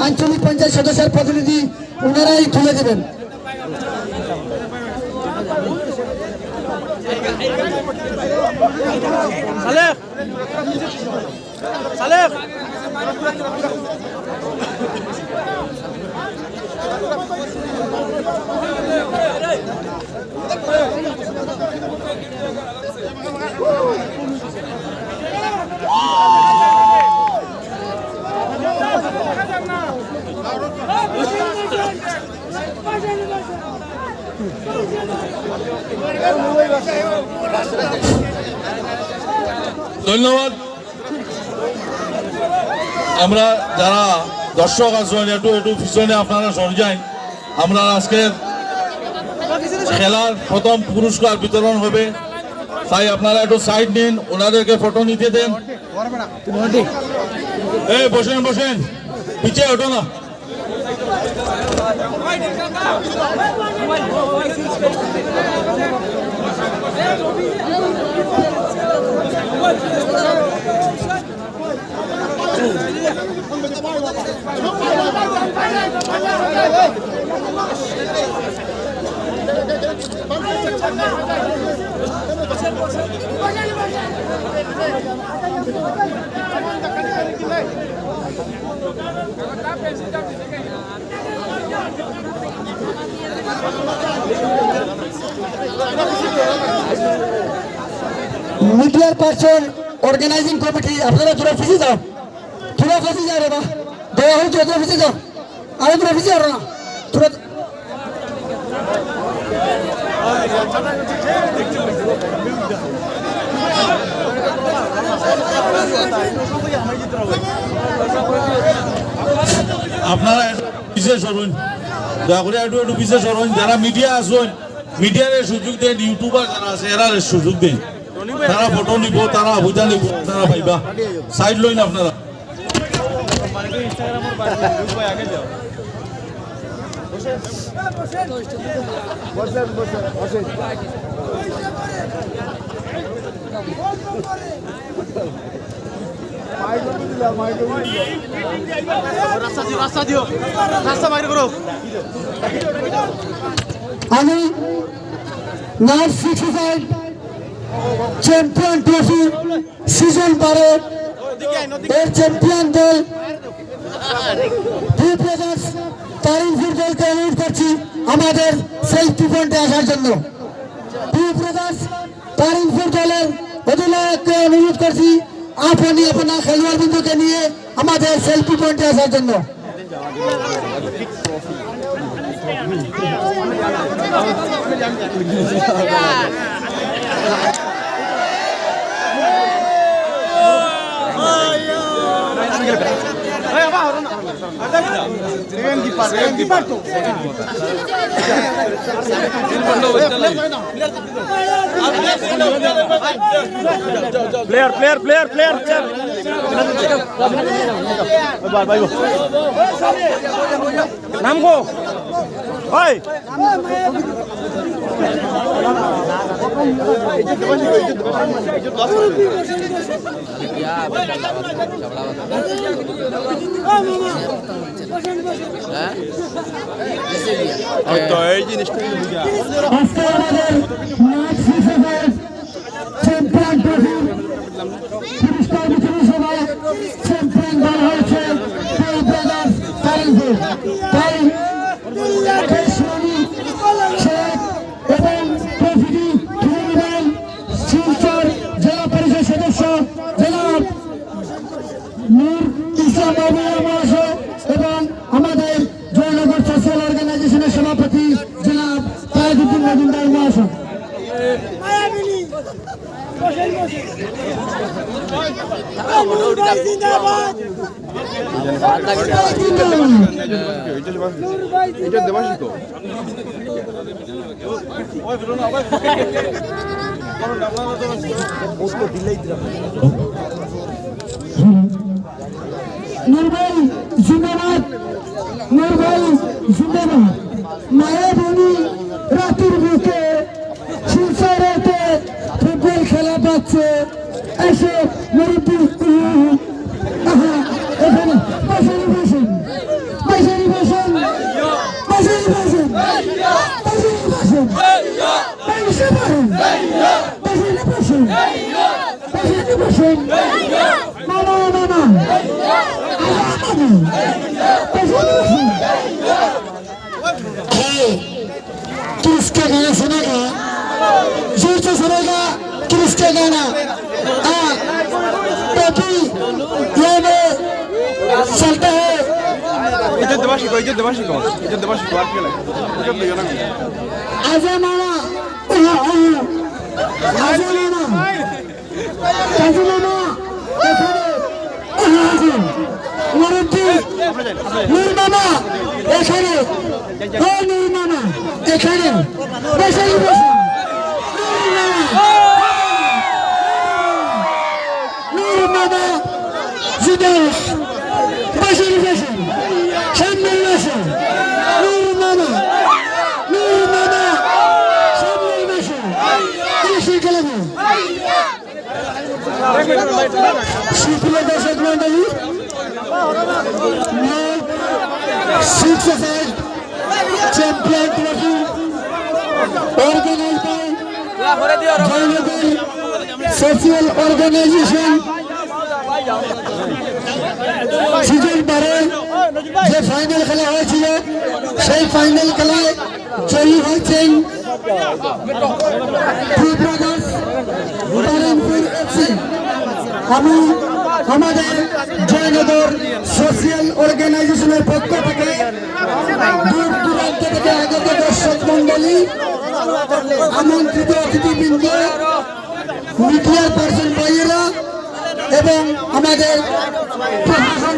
আঞ্চলিক পঞ্চায়েত সদস্যের প্রতিনিধি ওনারাই তুলে দেবেন। ধন্যবাদ। আমরা যারা দর্শক আছেন একটু পিছনে আপনারা সরে যান। আমরা আজকে খেলার প্রথম পুরস্কার বিতরণ হবে, তাই আপনারা একটু সাইড নিন, ওনাদেরকে ফটো নিতে দেন। এই বসেন বসেন, পিছিয়ে ওঠো না। মিডিয়ার পার্সন অর্গানাইজিং কমিটি আপনারা তোরা ফিসে যাও, তোরা ফিসে যাও রে বা দেওয়া হয়েছে, তোরা ফিসে যাও, আরে তোরা ফিসে যাও না তোরা। আপনারা পিছিয়ে সরুন, দয়া করে একটু পিছিয়ে সরুন। যারা মিডিয়া আসুন, মিডিয়ার সুযোগ দেন, ইউটিউবার যারা আছে এরা সুযোগ দেন, তারা ফটো নিব, তারা বুঝা নিব, তারা পাইবা। সাইড লইন আপনারা। আমি নর্থ 65 চ্যাম্পিয়ন ট্রফি সিজন 12 এর চ্যাম্পিয়ন দল টু ব্রাদার্স তারিনপুর দলকে অনুরোধ করছি আমাদের সেলফি পয়েন্টে আসার জন্য। টু ব্রাদার্স তারিনপুর দলের অধিনায়ককে অনুরোধ করছি আপনি আপনার খেলোয়াড় বিন্দুকে নিয়ে আমাদের সেলফি পয়েন্টে আসার জন্য। প্লেয়ার প্লেয়ার প্লেয়ার প্লেয়ার নাম গো ভাই এই জিনিসটা চ্যাম্পিয়ন ট্রফি পুরস্কার বিতরণ সভায় চ্যাম্পিয়ন দল হয়েছে টু ব্রাদার্স তারিনপুর। তাই এবং ট্রফিটি তুলে নেবেন শিলচর জেলা পরিষদ সদস্য জনাব নূর ইসলাম মহাশয় এবং আমাদের জয়নগর সোশ্যাল অর্গানাইজেশনের সভাপতি জনাব তাজউদ্দিন মজুমদার মহাশয়। নূরভাই জিন্দাবাদ, নূরভাই জিন্দাবাদ। মায়াবনী রাতের বুকে শিলচরেতে ফুটবল খেলা পাচ্ছে, এসে মুরব্বী এখানে বসেন বসেন किसका गाना सुनेगा जोर से सुनेगा किसका गाना टोपी ये में चलता है इज्जत देवाशिको आर के লাগে इज्जत दियो ना आजा मामा आजा मामा मुरब्बी नूर मामा এখানে ও নূর মামা এখানে বসে নূর মামা জিদেশ বসে সামনে বসে নূর মামা সামনে বসে কৃষি খেলাবো সুপ্রিয় দর্শক মন্ডলী champion trophy organized by Jainagar Social Organization season 12 যে ফাইনাল খেলা হয়েছিল সেই ফাইনাল খেলায় জয়ী হয়েছেন টু ব্রাদার্স তারিনপুর এফসি। আমি আমাদের জয়নগর সোশিয়াল অর্গানাইজেশনের পক্ষ থেকে দূর দূরান্ত থেকে আগত দর্শক মন্ডলী, আমন্ত্রিত অতিথিবৃন্দ, মিডিয়ার পার্সন ভাইয়েরা এবং আমাদের প্রশাসন